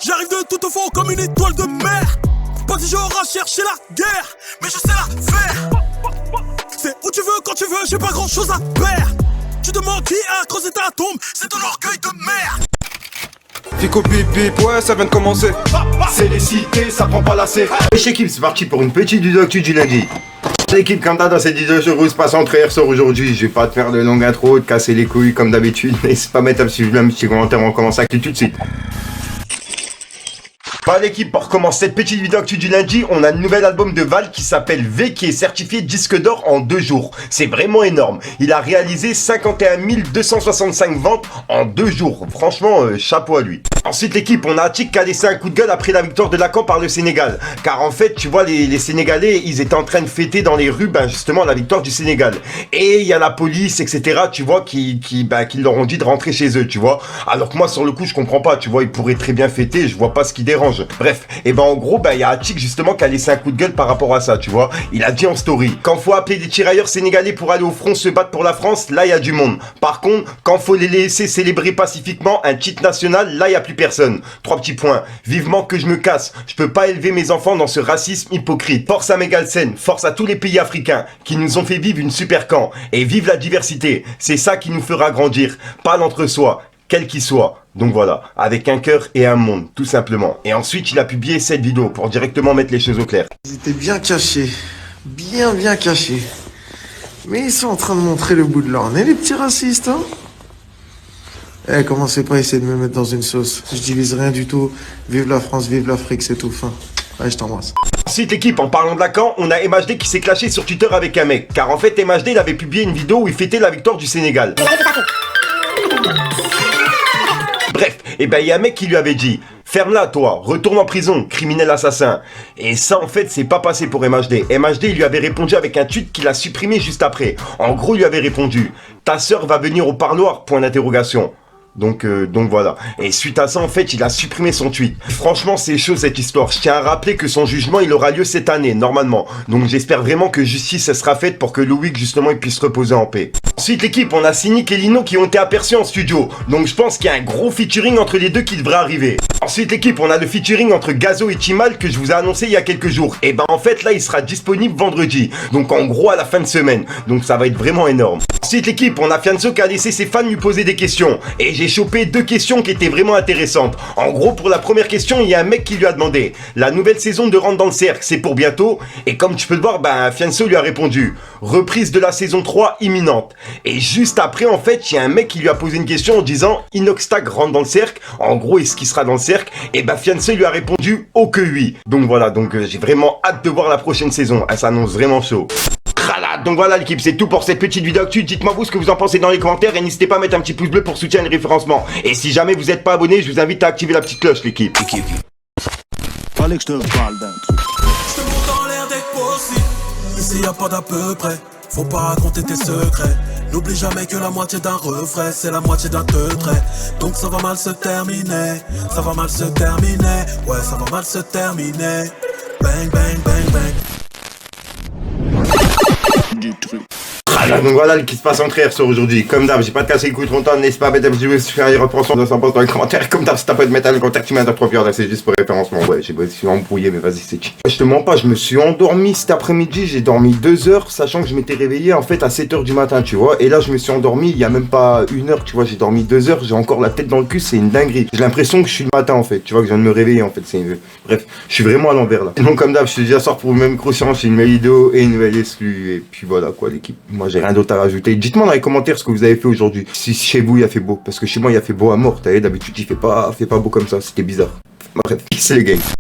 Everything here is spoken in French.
J'arrive de tout au fond comme une étoile de mer. Pas que j'aurai cherché la guerre, mais je sais la faire. C'est où tu veux, quand tu veux, j'ai pas grand chose à perdre. Tu demandes qui a creusé ta tombe, c'est de l'orgueil de merde. Fico bip bip, ouais ça vient de commencer. C'est les cités, ça prend pas la C. Wesh équipe, c'est parti pour une petite vidéo actu du lundi. L'équipe, comme d'hab dans cette vidéo, je vous passe entre hier soir aujourd'hui. Je vais pas te faire de longue intro, de casser les couilles comme d'habitude. N'hésitez pas à mettre un petit commentaire, on commence à tout de suite. Bah l'équipe, pour commencer cette petite vidéo actu du lundi, on a le nouvel album de Val qui s'appelle V, qui est certifié disque d'or en 2 jours. C'est vraiment énorme. Il a réalisé 51 265 ventes en 2 jours. Franchement, chapeau à lui. Ensuite l'équipe, on a Attic qui a laissé un coup de gueule après la victoire de Lacan par le Sénégal. Car en fait, tu vois, les Sénégalais, ils étaient en train de fêter dans les rues, justement, la victoire du Sénégal. Et il y a la police, etc., tu vois, qui leur ont dit de rentrer chez eux, tu vois. Alors que moi, sur le coup, je comprends pas, tu vois, ils pourraient très bien fêter, je vois pas ce qui dérange. Bref, et en gros, il y a Attic justement qui a laissé un coup de gueule par rapport à ça, tu vois. Il a dit en story, quand faut appeler des tirailleurs sénégalais pour aller au front se battre pour la France, là il y a du monde. Par contre, quand faut les laisser célébrer pacifiquement un titre national, là il y a plus personne. 3 petits points. Vivement que je me casse. Je peux pas élever mes enfants dans ce racisme hypocrite. Force à Megalsen, force à tous les pays africains qui nous ont fait vivre une super camp. Et vive la diversité. C'est ça qui nous fera grandir. Pas l'entre-soi, quel qu'il soit. Donc voilà, avec un cœur et un monde, tout simplement. Et ensuite, il a publié cette vidéo pour directement mettre les choses au clair. Ils étaient bien cachés, bien cachés. Mais ils sont en train de montrer le bout de leur nez, les petits racistes, hein. Eh, commencez pas à essayer de me mettre dans une sauce. Je divise rien du tout. Vive la France, vive l'Afrique, c'est tout fin. Allez, je t'embrasse. Ensuite l'équipe, en parlant de Lacan, on a MHD qui s'est clashé sur Twitter avec un mec. Car en fait, MHD, il avait publié une vidéo où il fêtait la victoire du Sénégal. Bref, il y a un mec qui lui avait dit « Ferme-la toi, retourne en prison, criminel assassin ». Et ça en fait c'est pas passé pour MHD. MHD il lui avait répondu avec un tweet qu'il a supprimé juste après. En gros il lui avait répondu « Ta sœur va venir au parloir, point d'interrogation ». Donc voilà. Et suite à ça, en fait, il a supprimé son tweet. Franchement, c'est chaud cette histoire. Je tiens à rappeler que son jugement, il aura lieu cette année, normalement. Donc j'espère vraiment que justice sera faite pour que Loïc, justement, il puisse reposer en paix. Ensuite, l'équipe, on a Cynic et Lino qui ont été aperçus en studio. Donc je pense qu'il y a un gros featuring entre les deux qui devrait arriver. Ensuite, l'équipe, on a le featuring entre Gazo et Timal que je vous ai annoncé il y a quelques jours. Et en fait, là, il sera disponible vendredi. Donc en gros, à la fin de semaine. Donc ça va être vraiment énorme. Ensuite, l'équipe, on a Fianso qui a laissé ses fans lui poser des questions. Et j'ai chopé 2 questions qui étaient vraiment intéressantes. En gros, pour la première question, il y a un mec qui lui a demandé « La nouvelle saison de Rentre dans le cercle, c'est pour bientôt ?» Et comme tu peux le voir, Fianso lui a répondu « Reprise de la saison 3 imminente ». Et juste après, en fait, il y a un mec qui lui a posé une question en disant « Inoxtag rentre dans le cercle ?» En gros, est-ce qu'il sera dans le cercle? Et Fianso lui a répondu « Oh que oui !» Donc voilà, j'ai vraiment hâte de voir la prochaine saison. Elle s'annonce vraiment chaud. Donc voilà l'équipe, c'est tout pour cette petite vidéo actu. Dites-moi vous ce que vous en pensez dans les commentaires et n'hésitez pas à mettre un petit pouce bleu pour soutenir le référencement. Et si jamais vous n'êtes pas abonné, je vous invite à activer la petite cloche l'équipe. Fallait que je te parle d'un truc. Je te montre dans l'air dès que possible. Ici y a pas d'à peu près. Faut pas raconter tes secrets. N'oublie jamais que la moitié d'un refrain, c'est la moitié d'un trait. Donc ça va mal se terminer. Ça va mal se terminer. Ouais, ça va mal se terminer. Bang, bang, bang, bang. Du truc. Donc voilà ce qui se passe entre hier soir aujourd'hui. Comme d'hab, j'ai pas de casser les couilles trop longtemps. N'hésite pas à mettre un petit peu sur les reprensons de 100% dans les commentaires. Comme d'hab, si t'as pas de mettre un commentaire, tu mets un top là, c'est juste pour référencement. Ouais, je suis embrouillé, mais vas-y, c'est chill. Je te mens pas, je me suis endormi cet après-midi. J'ai dormi 2 heures, sachant que je m'étais réveillé en fait à 7 heures du matin, tu vois. Et là, je me suis endormi il y a même pas 1 heure, tu vois. J'ai dormi 2 heures, j'ai encore la tête dans le cul, c'est une dinguerie. J'ai l'impression que je suis le matin en fait, tu vois, que je viens de me réveiller en fait. Bref, je suis vraiment à l'envers là. Donc, comme d'hab, je te dis à soir pour le même croissant, c'est une nouvelle vidéo et une nouvelle exclue. Et puis voilà quoi, l'équipe. Moi, j'ai rien d'autre à rajouter. Dites-moi dans les commentaires ce que vous avez fait aujourd'hui. Si chez vous il a fait beau. Parce que chez moi il a fait beau à mort. T'as vu, d'habitude il fait pas beau comme ça. C'était bizarre. Bref, c'est les gars.